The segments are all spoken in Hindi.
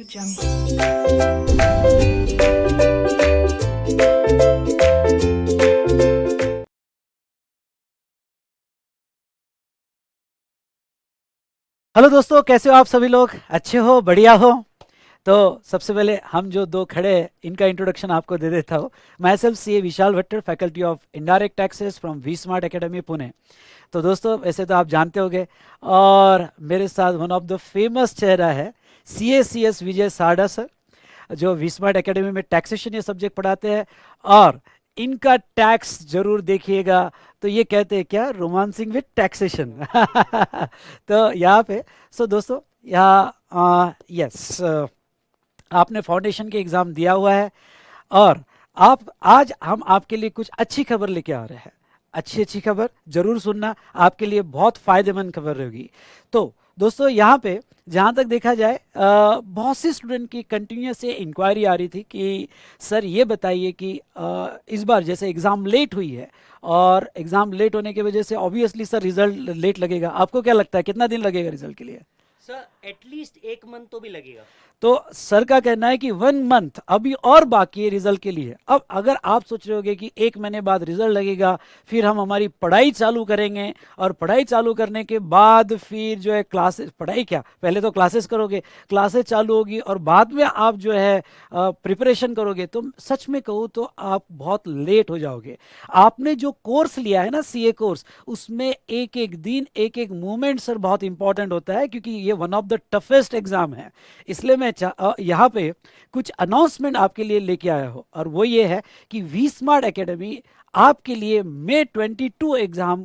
Jungle. हेलो दोस्तों, कैसे हो आप सभी लोग? अच्छे हो, बढ़िया हो? तो सबसे पहले हम जो दो खड़े हैं इनका इंट्रोडक्शन आपको दे देता हूँ। Myself C A Vishal Bhattar, faculty of indirect taxes from V smart academy Pune. तो दोस्तों वैसे तो आप जानते होंगे, और मेरे साथ वन ऑफ द फेमस चेहरा है CACS विजय सारडा सर, जो वी स्मार्ट एकेडमी में टैक्सेशन ये सब्जेक्ट पढ़ाते हैं। और इनका टैक्स जरूर देखिएगा। तो ये कहते हैं क्या, रोमांसिंग विद टैक्सेशन। तो यहाँ पे दोस्तों यहाँ यस, आपने फाउंडेशन के एग्ज़ाम दिया हुआ है, और आप आज हम आपके लिए कुछ अच्छी खबर लेके आ रहे हैं। अच्छी खबर जरूर सुनना, आपके लिए बहुत फायदेमंद खबर होगी। तो दोस्तों यहाँ पे जहाँ तक देखा जाए, बहुत सी स्टूडेंट की कंटिन्यूस से इंक्वायरी आ रही थी कि सर ये बताइए कि इस बार जैसे एग्ज़ाम लेट हुई है, और एग्ज़ाम लेट होने की वजह से ऑब्वियसली सर रिजल्ट लेट लगेगा। आपको क्या लगता है कितना दिन लगेगा रिजल्ट के लिए? सर एटलीस्ट 1 मंथ तो भी लगेगा। तो सर का कहना है कि 1 मंथ अभी और बाकी है रिजल्ट के लिए। अब अगर आप सोच रहे होगे कि 1 महीने बाद रिजल्ट लगेगा, फिर हम हमारी पढ़ाई चालू करेंगे, और पढ़ाई चालू करने के बाद फिर जो है क्लासेस, पढ़ाई क्या, पहले तो क्लासेस करोगे, क्लासेस चालू होगी और बाद में आप जो है प्रिपरेशन करोगे, तो सच में कहूँ तो आप बहुत लेट हो जाओगे। आपने जो कोर्स लिया है ना, CA कोर्स, उसमें एक एक दिन एक एक मूवमेंट सर बहुत इंपॉर्टेंट होता है, क्योंकि ये one of the toughest exam है। इसलिए मैं यहाँ पे कुछ अनाउंसमेंट आपके लिए लेके आया हूँ, और वो ये है कि वी स्मार्ट एकेडमी आपके लिए May 22 एग्जाम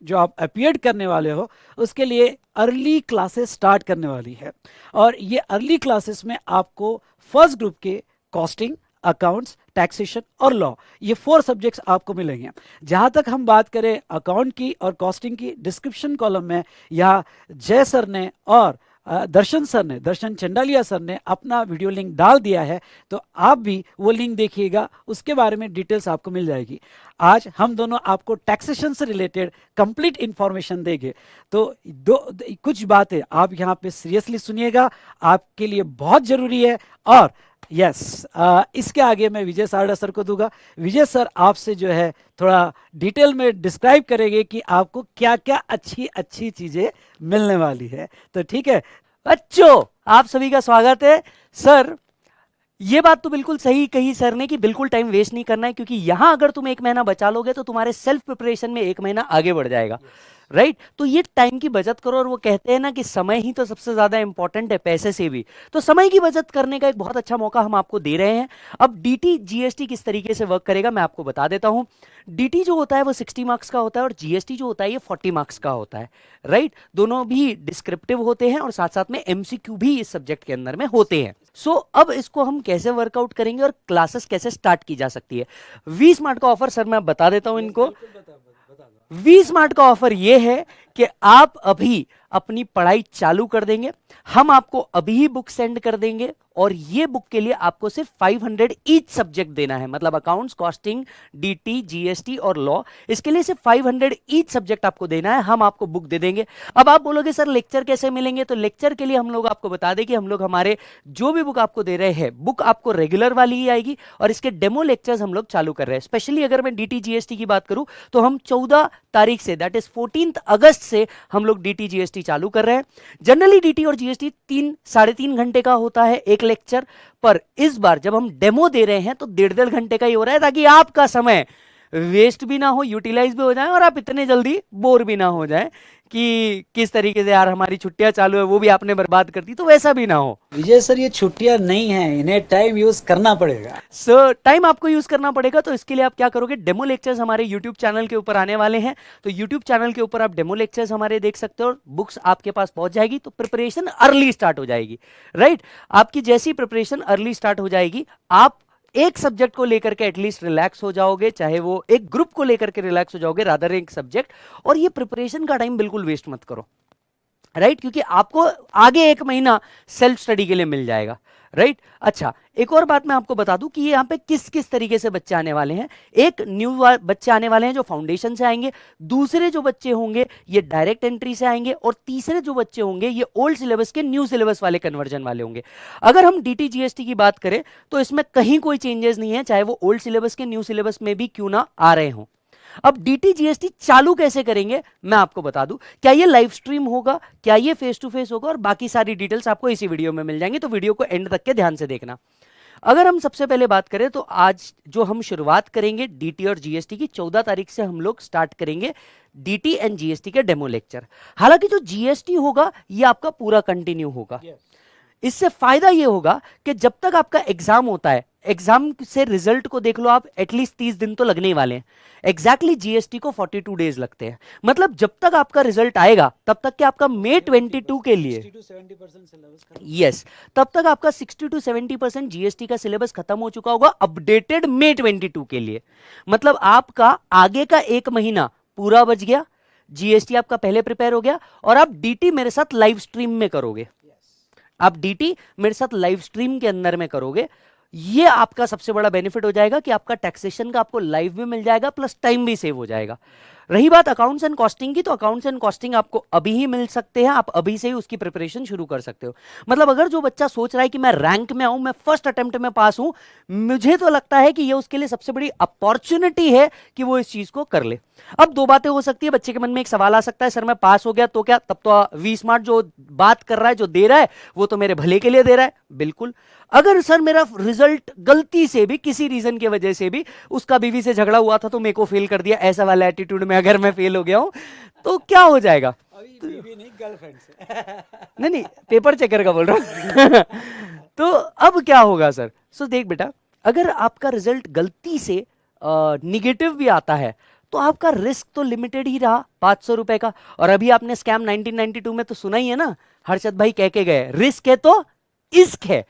जो आप अपीयर करने वाले हो, उसके लिए अर्ली क्लासेस स्टार्ट करने वाली है। और ये अर्ली क्लासेस में आपको फर्स्ट ग्रुप के कॉस्टिंग, अकाउंट्स, टैक्सेशन और लॉ, ये 4 सब्जेक्ट्स आपको मिलेंगे। जहां तक हम बात करें अकाउंट की और कॉस्टिंग की, डिस्क्रिप्शन कॉलम में यहाँ जय सर ने और दर्शन चंडालिया सर ने अपना वीडियो लिंक डाल दिया है, तो आप भी वो लिंक देखिएगा, उसके बारे में डिटेल्स आपको मिल जाएगी। आज हम दोनों आपको टैक्सेशन से रिलेटेड कंप्लीट इंफॉर्मेशन देंगे। तो कुछ बातें आप यहाँ पे सीरियसली सुनिएगा, आपके लिए बहुत जरूरी है। और यस, इसके आगे मैं विजय सारडा सर को दूंगा। विजय सर आपसे जो है थोड़ा डिटेल में डिस्क्राइब करेंगे कि आपको क्या क्या अच्छी अच्छी चीजें मिलने वाली है। तो ठीक है बच्चों, आप सभी का स्वागत है। सर ये बात तो बिल्कुल सही कही सर ने कि बिल्कुल टाइम वेस्ट नहीं करना है, क्योंकि यहां अगर तुम 1 महीना बचा लोगे तो तुम्हारे सेल्फ प्रिपरेशन में 1 महीना आगे बढ़ जाएगा। राइट? तो ये टाइम की बचत करो, और वो कहते हैं ना कि समय ही तो सबसे ज्यादा इंपॉर्टेंट है पैसे से भी। तो समय की बचत करने का एक बहुत अच्छा मौका हम आपको दे रहे हैं। अब DT GST किस तरीके से वर्क करेगा मैं आपको बता देता हूं। DT जो होता है वो 60 मार्क्स का होता है, और GST जो होता है ये 40 मार्क्स का होता है। राइट? दोनों भी डिस्क्रिप्टिव होते हैं, और साथ साथ में MCQ भी इस सब्जेक्ट के अंदर में होते हैं। सो अब इसको हम कैसे वर्कआउट करेंगे और क्लासेस कैसे स्टार्ट की जा सकती है। वी स्मार्ट का ऑफर सर मैं बता देता हूं इनको। वी स्मार्ट का ऑफर यह है कि आप अभी अपनी पढ़ाई चालू कर देंगे, हम आपको अभी ही बुक सेंड कर देंगे, और ये बुक के लिए आपको सिर्फ 500 ईच सब्जेक्ट देना है, मतलब अकाउंट्स, कॉस्टिंग, DT, GST और लॉ। इसके लिए सिर्फ 500 ईच सब्जेक्ट आपको देना है, हम आपको बुक दे देंगे। अब आप बोलोगे सर लेक्चर कैसे मिलेंगे? तो लेक्चर के लिए हम लोग आपको बता दें कि हम लोग हमारे जो भी बुक आपको दे रहे हैं, बुक आपको रेगुलर वाली ही आएगी, और इसके डेमो लेक्चर्स हम लोग चालू कर रहे हैं। स्पेशली अगर मैं DT GST की बात करूं तो हम 14 तारीख से, दैट इज 14 अगस्त से हम लोग DT GST चालू कर रहे हैं। जनरली DT और GST 3-3.5 घंटे का होता है एक लेक्चर, पर इस बार जब हम डेमो दे रहे हैं तो 1.5 घंटे का ही हो रहा है, ताकि आपका समय वेस्ट भी ना हो, यूटिलाइज भी हो जाए, और आप इतने जल्दी बोर भी ना हो जाए कि किस तरीके से यार हमारी छुट्टियां चालू है वो भी आपने बर्बाद कर दी, तो वैसा भी ना हो। विजय सर, ये छुट्टियां नहीं है, इन्हें टाइम यूज करना पड़ेगा। सो टाइम आपको यूज करना पड़ेगा। तो इसके लिए आप क्या करोगे, डेमो लेक्चर्स हमारे यूट्यूब चैनल के ऊपर आने वाले हैं, तो यूट्यूब चैनल के ऊपर आप डेमो लेक्चर्स हमारे देख सकते हो, और बुक्स आपके पास पहुंच जाएगी, तो प्रिपरेशन अर्ली स्टार्ट हो जाएगी। राइट? आपकी जैसी प्रिपरेशन अर्ली स्टार्ट हो जाएगी, आप एक सब्जेक्ट को लेकर के एटलीस्ट रिलैक्स हो जाओगे, चाहे वो एक ग्रुप को लेकर के रिलैक्स हो जाओगे, रादर एक सब्जेक्ट। और ये प्रिपरेशन का टाइम बिल्कुल वेस्ट मत करो। राइट, क्योंकि आपको आगे 1 महीना सेल्फ स्टडी के लिए मिल जाएगा। राइट, अच्छा एक और बात मैं आपको बता दूं कि यहाँ पे किस किस तरीके से बच्चे आने वाले हैं। एक न्यू बच्चे आने वाले हैं जो फाउंडेशन से आएंगे, दूसरे जो बच्चे होंगे ये डायरेक्ट एंट्री से आएंगे, और तीसरे जो बच्चे होंगे ये ओल्ड सिलेबस के न्यू सिलेबस वाले कन्वर्जन वाले होंगे। अगर हम डीटी जीएसटी की बात करें तो इसमें कहीं कोई चेंजेस नहीं है, चाहे वो ओल्ड सिलेबस के न्यू सिलेबस में भी क्यों ना आ रहे हों। अब डीटी जीएसटी चालू कैसे करेंगे मैं आपको बता दूं। क्या ये लाइव स्ट्रीम होगा, क्या ये फेस टू फेस होगा, और बाकी सारी डिटेल्स आपको इसी वीडियो में मिल जाएंगी, तो वीडियो को एंड तक के ध्यान से देखना। अगर हम सबसे पहले बात करें तो आज जो हम शुरुआत करेंगे डीटी और जीएसटी की, 14 तारीख से हम लोग स्टार्ट करेंगे डीटी एंड जीएसटी के डेमो लेक्चर। हालांकि जो जीएसटी होगा ये आपका पूरा कंटिन्यू होगा। इससे फायदा ये होगा कि जब तक आपका एग्जाम होता है, एग्जाम से रिजल्ट को देख लो आप, एटलीस्ट 30 दिन तो लगने ही वाले हैं। एग्जैक्टली जीएसटी को 42 डेज लगते हैं। मतलब जब तक आपका रिजल्ट आएगा तब तक कि आपका मई 22 के लिए, यस, तब तक आपका 60 to 70% जीएसटी का सिलेबस खत्म हो चुका होगा, अपडेटेड मई 22 के लिए। मतलब आपका आगे का 1 महीना पूरा बच गया, जीएसटी आपका पहले प्रिपेयर हो गया, और आप डीटी मेरे साथ लाइव स्ट्रीम में करोगे। आप डीटी मेरे साथ लाइव स्ट्रीम के अंदर में करोगे, ये आपका सबसे बड़ा बेनिफिट हो जाएगा कि आपका टैक्सेशन का आपको लाइव भी मिल जाएगा, प्लस टाइम भी सेव हो जाएगा। रही बात अकाउंट्स एंड कॉस्टिंग की, तो अकाउंट्स एंड कॉस्टिंग आपको अभी ही मिल सकते हैं, आप अभी से ही उसकी प्रिपरेशन शुरू कर सकते हो। मतलब अगर जो बच्चा सोच रहा है कि मैं रैंक में आऊं, मैं फर्स्ट अटेम्प्ट में पास हूं, मुझे तो लगता है कि ये उसके लिए सबसे बड़ी अपॉर्चुनिटी है कि वो इस चीज को कर ले। अब दो बातें हो सकती है, बच्चे के मन में एक सवाल आ सकता है, सर मैं पास हो गया तो क्या, तब तो वी स्मार्ट जो बात कर रहा है, जो दे रहा है, वो तो मेरे भले के लिए दे रहा है। बिल्कुल, अगर सर मेरा रिजल्ट गलती से भी, किसी रीजन की वजह से भी, उसका बीवी से झगड़ा हुआ था तो मेरे को फेल कर दिया, ऐसा वाला एटीट्यूड में अगर मैं फेल हो गया हूं तो क्या हो जाएगा? बीवी नहीं, गर्लफ्रेंड से। नहीं, पेपर चेकर का बोल रहा हूं। तो अब क्या होगा सर? सो देख बेटा, अगर आपका रिजल्ट गलती से निगेटिव भी आता है तो आपका रिस्क तो लिमिटेड ही रहा, 500 रुपए का। और अभी आपने स्कैम 1992 में तो सुना ही है ना, हर्षद भाई कह के गए, रिस्क है तो इश्क है।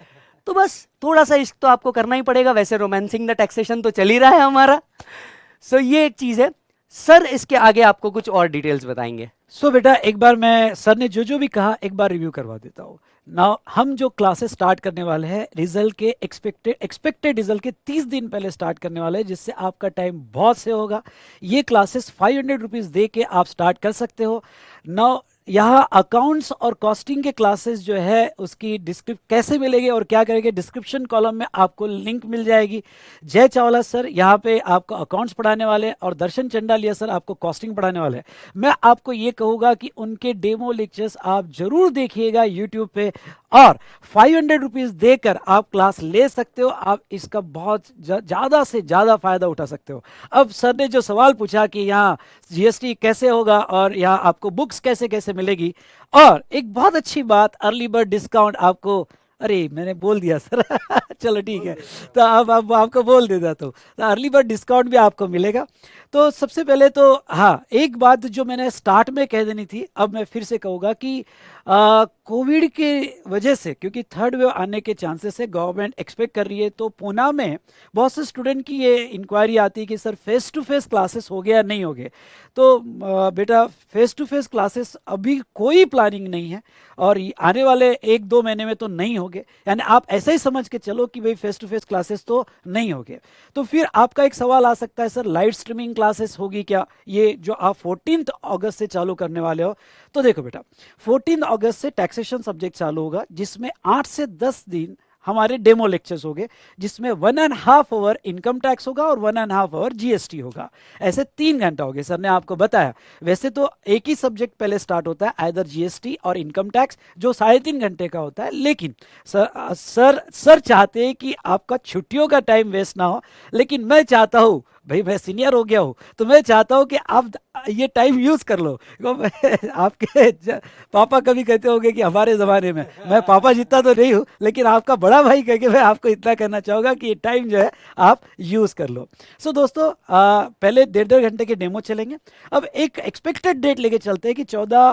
तो बस थोड़ा सा इश्क तो आपको करना ही पड़ेगा, वैसे रोमांसिंग द टैक्सेशन तो चल ही रहा है हमारा। सो ये एक चीज है। सर इसके आगे आपको कुछ और डिटेल्स बताएंगे। सो बेटा, एक बार मैं सर ने जो जो भी कहा एक बार रिव्यू करवा देता हूँ। नाउ हम जो क्लासेस स्टार्ट करने वाले हैं रिजल्ट के एक्सपेक्टेड रिजल्ट के 30 दिन पहले स्टार्ट करने वाले हैं, जिससे आपका टाइम बहुत से होगा। ये क्लासेस 500 रुपीज़ दे के आप स्टार्ट कर सकते हो। नाउ यहाँ अकाउंट्स और कॉस्टिंग के क्लासेस जो है उसकी कैसे मिलेंगे और क्या करेंगे, डिस्क्रिप्शन कॉलम में आपको लिंक मिल जाएगी। जय चावला सर यहाँ पे आपको अकाउंट्स पढ़ाने वाले हैं और दर्शन चंडालिया सर आपको कॉस्टिंग पढ़ाने वाले हैं। मैं आपको ये कहूँगा कि उनके डेमो लेक्चर्स आप जरूर देखिएगा यूट्यूब पे, और 500 रुपीज़ देकर आप क्लास ले सकते हो। आप इसका बहुत ज़्यादा से ज़्यादा फायदा उठा सकते हो। अब सर ने जो सवाल पूछा कि यहाँ जीएसटी कैसे होगा और यहाँ आपको बुक्स कैसे कैसे मिलेगी, और एक बहुत अच्छी बात, अर्ली बर्ड डिस्काउंट आपको, अरे मैंने बोल दिया सर। चलो ठीक है, तो अब आपको बोल देता तो अर्ली बर्ड डिस्काउंट भी आपको मिलेगा। तो सबसे पहले तो हाँ, एक बात जो मैंने स्टार्ट में कह देनी थी अब मैं फिर से कहूँगा कि कोविड के वजह से, क्योंकि थर्ड वेव आने के चांसेस है, गवर्नमेंट एक्सपेक्ट कर रही है, तो पूना में बहुत से स्टूडेंट की ये इंक्वायरी आती है कि sir face to face classes हो गया नहीं हो गए। तो बेटा फेस टू फेस क्लासेस अभी कोई प्लानिंग नहीं है, और आने वाले 1-2 महीने में तो नहीं होंगे। यानी आप ऐसा ही समझ के चलो कि भाई फेस टू फेस क्लासेस तो नहीं होंगे। तो फिर आपका एक सवाल आ सकता है, सर लाइव स्ट्रीमिंग क्लासेस होगी क्या, ये जो आप 14 अगस्त से चालू करने वाले हो? तो देखो बेटा, 14 अगस्त से टैक्सेशन सब्जेक्ट चालू होगा, जिसमें 8 से 10 दिन हमारे डेमो लेक्चर्स होंगे, जिसमें 1.5 आवर इनकम टैक्स होगा और 1.5 आवर जीएसटी होगा। ऐसे 3 घंटा होंगे, सर ने आपको बताया। वैसे तो एक ही सब्जेक्ट पहले स्टार्ट होता है, आइदर जीएसटी और इनकम टैक्स, जो 3.5 घंटे का होता है। लेकिन सर चाहते हैं कि आपका छुट्टियों का टाइम वेस्ट ना हो, लेकिन मैं चाहता हूँ, भाई मैं सीनियर हो गया हूँ, तो मैं चाहता हूँ कि आप ये टाइम यूज कर लो। आपके पापा कभी कहते होंगे कि हमारे ज़माने में, मैं पापा जितना तो नहीं हूँ, लेकिन आपका बड़ा भाई कह के मैं आपको इतना कहना चाहूँगा कि ये टाइम जो है आप यूज कर लो। सो दोस्तों, पहले 1.5 घंटे के डेमो चलेंगे। अब एक एक्सपेक्टेड डेट लेके चलते हैं कि 14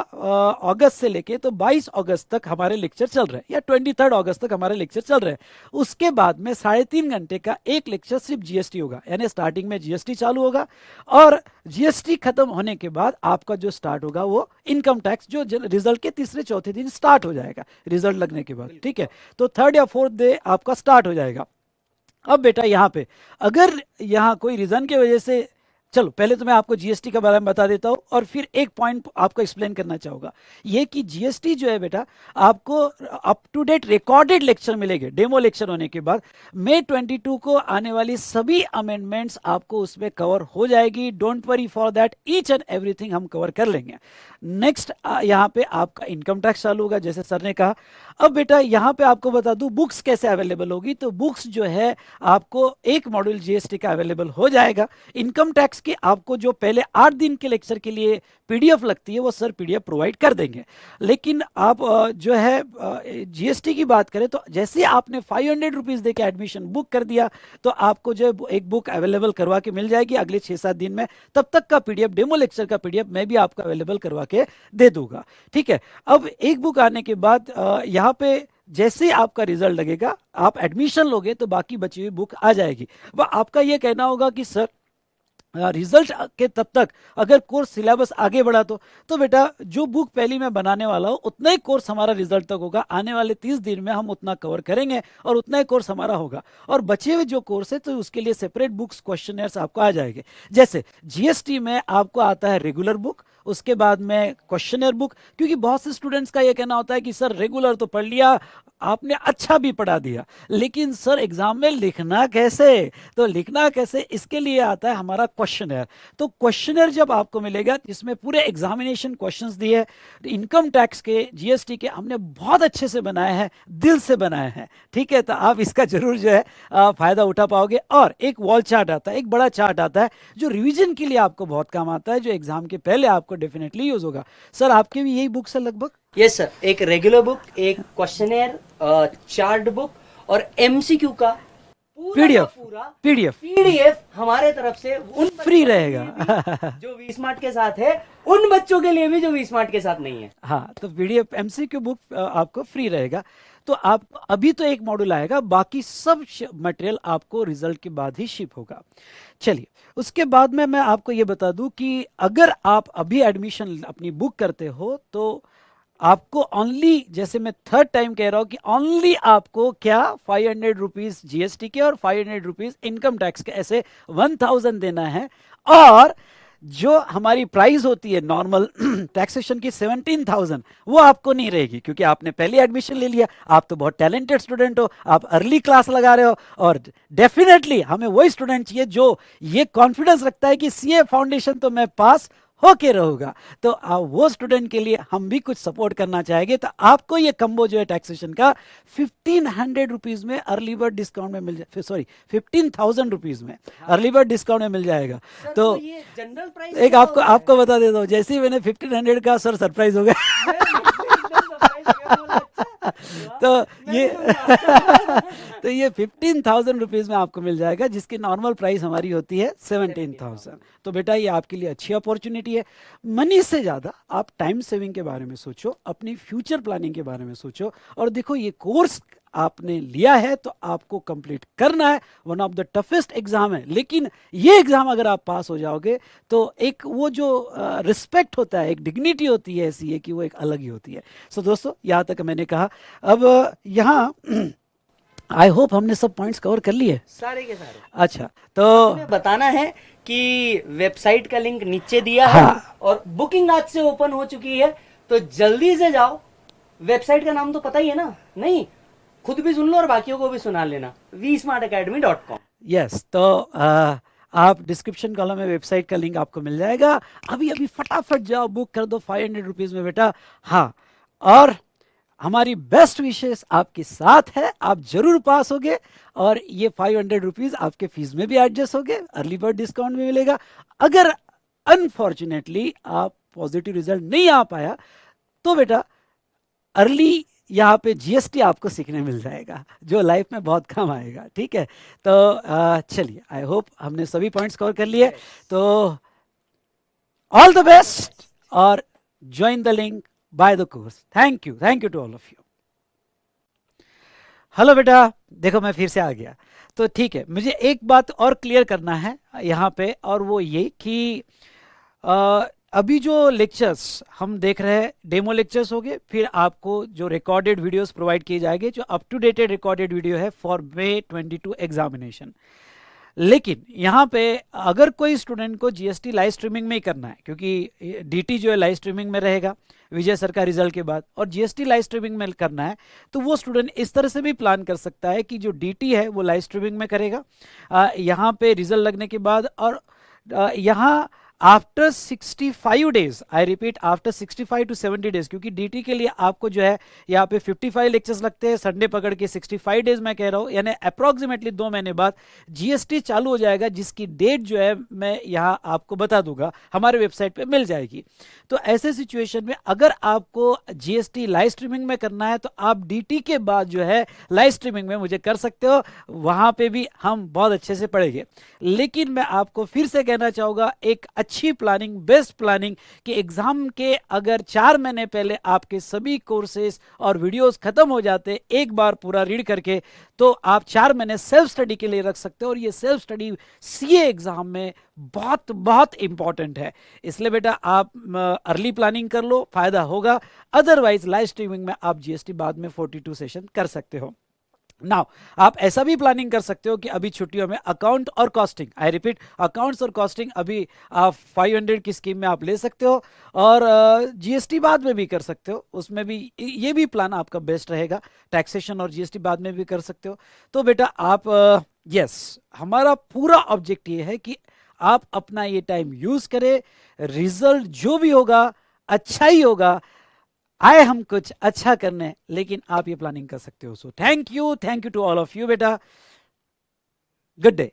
अगस्त से लेके तो 22 अगस्त तक हमारे लेक्चर चल रहे हैं, या 23 अगस्त तक हमारे लेक्चर चल रहे हैं। उसके बाद में 3.5 घंटे का एक लेक्चर सिर्फ जीएसटी होगा, यानी स्टार्टिंग में जीएसटी चालू होगा, और जीएसटी खत्म होने के बाद आपका जो स्टार्ट होगा वो इनकम टैक्स, जो रिजल्ट के तीसरे चौथे दिन स्टार्ट हो जाएगा रिजल्ट लगने के बाद, ठीक है। तो थर्ड या फोर्थ डे आपका स्टार्ट हो जाएगा। अब बेटा यहाँ पे अगर यहाँ कोई रीजन की वजह से, चलो पहले तो मैं आपको जीएसटी के बारे में बता देता हूँ और फिर एक पॉइंट आपको एक्सप्लेन करना चाहूँगा, ये कि जीएसटी जो है बेटा आपको up to date recorded lecture मिलेंगे डेमो लेक्चर होने के बाद। मई 22 को आने वाली सभी अमेंडमेंट्स आपको उसमें कवर हो जाएगी, don't worry for that, each and everything हम कवर कर लेंगे। नेक्स्ट यहाँ पे आपका इनकम टैक्स चालू होगा जैसे सर ने कहा। अब बेटा यहाँ पे आपको बता दूं बुक्स कैसे अवेलेबल होगी, तो बुक्स जो है आपको एक मॉड्यूल जीएसटी का अवेलेबल हो जाएगा। इनकम टैक्स की आपको जो पहले 8 दिन के लेक्चर के लिए पीडीएफ लगती है वो सर पीडीएफ प्रोवाइड कर देंगे। लेकिन आप जो है जीएसटी की बात करें तो जैसे आपने 500 रुपीज़ दे के एडमिशन बुक कर दिया तो आपको जो है एक बुक अवेलेबल करवा के मिल जाएगी अगले 6-7 दिन में। तब तक का पीडीएफ, डेमो लेक्चर का पीडीएफ मैं भी आपको अवेलेबल करवा के दे दूंगा, ठीक है। अब एक बुक आने के बाद यहाँ पे जैसे आपका रिजल्ट लगेगा, आप एडमिशन लोगे तो बाकी बची हुई बुक आ जाएगी। वह आपका ये कहना होगा कि सर रिजल्ट के तब तक अगर कोर्स सिलेबस आगे बढ़ा तो बेटा जो बुक पहली मैं बनाने वाला हूँ उतना ही कोर्स हमारा रिजल्ट तक होगा। आने वाले 30 दिन में हम उतना कवर करेंगे और उतना ही कोर्स हमारा होगा। और बचे हुए जो कोर्स है तो उसके लिए सेपरेट बुक्स, क्वेश्चनर्स आपको आ जाएंगे। जैसे जीएसटी में आपको आता है रेगुलर बुक, उसके बाद में क्वेश्चनर बुक, क्योंकि बहुत से स्टूडेंट्स का ये कहना होता है कि सर रेगुलर तो पढ़ लिया, आपने अच्छा भी पढ़ा दिया, लेकिन सर एग्जाम में लिखना कैसे, तो लिखना कैसे इसके लिए आता है हमारा क्वेश्चनर। तो क्वेश्चनर जब आपको मिलेगा जिसमें पूरे एग्जामिनेशन क्वेश्चंस दिए, इनकम टैक्स के, जीएसटी के हमने बहुत अच्छे से बनाए हैं, दिल से बनाए हैं, ठीक है। तो आप इसका जरूर जो है फायदा उठा पाओगे। और एक वॉल चार्ट आता है, एक बड़ा चार्ट आता है जो रिविजन के लिए आपको बहुत काम आता है, जो एग्जाम के पहले आपको डेफिनेटली यूज होगा। सर आपके भी यही बुक्स है लगभग? यस सर, एक रेगुलर बुक, एक क्वेश्चनर, चार्ट बुक और एमसीक्यू का पीडीएफ पीडीएफ हमारे तरफ से उन फ्री रहेगा जो वी स्मार्ट के साथ है, उन बच्चों के लिए भी जो वी स्मार्ट के साथ नहीं है। हाँ, तो पीडीएफ एमसीक्यू बुक आपको फ्री रहेगा। तो आप अभी तो एक मॉड्यूल आएगा, बाकी सब मटेरियल आपको रिजल्ट के बाद ही शिप होगा। चलिए, उसके बाद में मैं आपको ये बता दूं कि अगर आप अभी एडमिशन अपनी बुक करते हो तो आपको ओनली, जैसे मैं थर्ड टाइम कह रहा हूं कि ओनली आपको क्या 500 रुपीज जीएसटी के और 500 रुपीज इनकम टैक्स के, ऐसे 1000 देना है। और जो हमारी प्राइस होती है नॉर्मल टैक्सेशन की 17,000, वो आपको नहीं रहेगी क्योंकि आपने पहले एडमिशन ले लिया। आप तो बहुत टैलेंटेड स्टूडेंट हो, आप अर्ली क्लास लगा रहे हो, और डेफिनेटली हमें वही स्टूडेंट चाहिए जो ये कॉन्फिडेंस रखता है कि सीए फाउंडेशन तो मैं पास होके रहूंगा। तो वो स्टूडेंट के लिए हम भी कुछ सपोर्ट करना चाहेंगे। तो आपको ये कम्बो जो है टैक्सेशन का 1500 रुपीज में अर्ली बर्ड डिस्काउंट में मिल जाए, सॉरी 15,000 रुपीज में अर्ली बर्ड डिस्काउंट में मिल जाएगा। तो ये जनरल प्राइस एक आपको बता देता हूँ, जैसे ही मैंने 1500 का सर सरप्राइज हो गया तो ये 15,000 रुपीज में आपको मिल जाएगा, जिसकी नॉर्मल प्राइस हमारी होती है 17,000। तो बेटा ये आपके लिए अच्छी अपॉर्चुनिटी है। मनी से ज्यादा आप टाइम सेविंग के बारे में सोचो, अपनी फ्यूचर प्लानिंग के बारे में सोचो, और देखो ये कोर्स आपने लिया है तो आपको कंप्लीट करना है। One of the toughest exam है, लेकिन ये एग्जाम अगर आप पास हो जाओगे तो एक वो जो रिस्पेक्ट होता है, एक डिग्निटी होती है ऐसी है कि वो एक अलग ही होती है। सो दोस्तों, यहाँ तक मैंने कहा। अब यहाँ आई होप हमने सब पॉइंट्स कवर कर लिए सारे के सारे। अच्छा, तो बताना है कि वेबसाइट का लिंक नीचे दिया है, और बुकिंग आज से ओपन हो चुकी है, तो जल्दी से जाओ। वेबसाइट का नाम तो पता ही है ना? नहीं, खुद भी सुन लो और बाकियों को भी सुना लेना, vsmartacademy.com। यस, तो आप डिस्क्रिप्शन कॉलम में वेबसाइट का लिंक आपको मिल जाएगा। अभी फटाफट जाओ, बुक कर दो 500 रुपीज में बेटा। हाँ, और हमारी बेस्ट विशेष आपके साथ है, आप जरूर पास होगे, और ये 500 रुपीज आपके फीस में भी एडजस्ट होगे, अर्ली बर्ड डिस्काउंट भी मिलेगा। अगर अनफॉर्चुनेटली आप पॉजिटिव रिजल्ट नहीं आ पाया तो बेटा अर्ली यहाँ पे जीएसटी आपको सीखने मिल जाएगा, जो लाइफ में बहुत काम आएगा, ठीक है। तो चलिए, आई होप हमने सभी पॉइंट्स कवर कर लिए। तो ऑल द बेस्ट, और join the link, buy the course. Thank you to all of you. Hello बेटा, देखो मैं फिर से आ गया। तो ठीक है, मुझे एक बात और क्लियर करना है यहाँ पे, और वो ये कि अभी जो लेक्चर्स हम देख रहे हैं डेमो लेक्चर्स हो गए, फिर आपको जो रिकॉर्डेड वीडियोस प्रोवाइड किए जाएंगे, जो up to dated recorded video है फॉर May 22 एग्जामिनेशन। लेकिन यहाँ पे अगर कोई स्टूडेंट को जीएसटी लाइव स्ट्रीमिंग में ही करना है, क्योंकि डीटी जो है लाइव स्ट्रीमिंग में रहेगा विजय सर का रिजल्ट के बाद, और जीएसटी लाइव स्ट्रीमिंग में करना है, तो वो स्टूडेंट इस तरह से भी प्लान कर सकता है कि जो डीटी है वो लाइव स्ट्रीमिंग में करेगा यहाँ पे रिजल्ट लगने के बाद, और यहाँ after 65 days, I repeat after 65 to 70 days, क्योंकि डीटी के लिए आपको जो है यहाँ पे 55 लेक्चर्स लगते हैं, संडे पकड़ के 65 डेज मैं कह रहा हूँ, यानी अप्रोक्सीमेटली 2 महीने बाद जीएसटी चालू हो जाएगा, जिसकी डेट जो है मैं यहाँ आपको बता दूंगा, हमारे वेबसाइट पे मिल जाएगी। तो ऐसे सिचुएशन में अगर आपको जीएसटी लाइव स्ट्रीमिंग में करना है, तो आप डीटी के बाद जो है लाइव स्ट्रीमिंग में मुझे कर सकते हो, वहां पे भी हम बहुत अच्छे से पढ़ेंगे। लेकिन मैं आपको फिर से कहना चाहूंगा, एक अच्छी प्लानिंग, बेस्ट प्लानिंग, कि एग्जाम के अगर 4 महीने पहले आपके सभी कोर्सेज और वीडियोस खत्म हो जाते एक बार पूरा रीड करके, तो आप 4 महीने सेल्फ स्टडी के लिए रख सकते हो, और ये सेल्फ स्टडी सीए एग्जाम में बहुत बहुत इंपॉर्टेंट है। इसलिए बेटा आप अर्ली प्लानिंग कर लो, फायदा होगा। अदरवाइज लाइव स्ट्रीमिंग में आप जीएसटी बाद में 42 सेशन कर सकते हो। नाउ आप ऐसा भी प्लानिंग कर सकते हो कि अभी छुट्टियों में अकाउंट और कॉस्टिंग, आई रिपीट अकाउंट्स और कॉस्टिंग, अभी आप 500 की स्कीम में आप ले सकते हो, और जीएसटी बाद में भी कर सकते हो, उसमें भी ये भी प्लान आपका बेस्ट रहेगा। टैक्सेशन और जीएसटी बाद में भी कर सकते हो। तो बेटा आप यस, हमारा पूरा ऑब्जेक्ट ये है कि आप अपना ये टाइम यूज करें, रिजल्ट जो भी होगा अच्छा ही होगा, आए हम कुछ अच्छा करने, लेकिन आप ये प्लानिंग कर सकते हो। So thank you to all of you बेटा, गुड डे।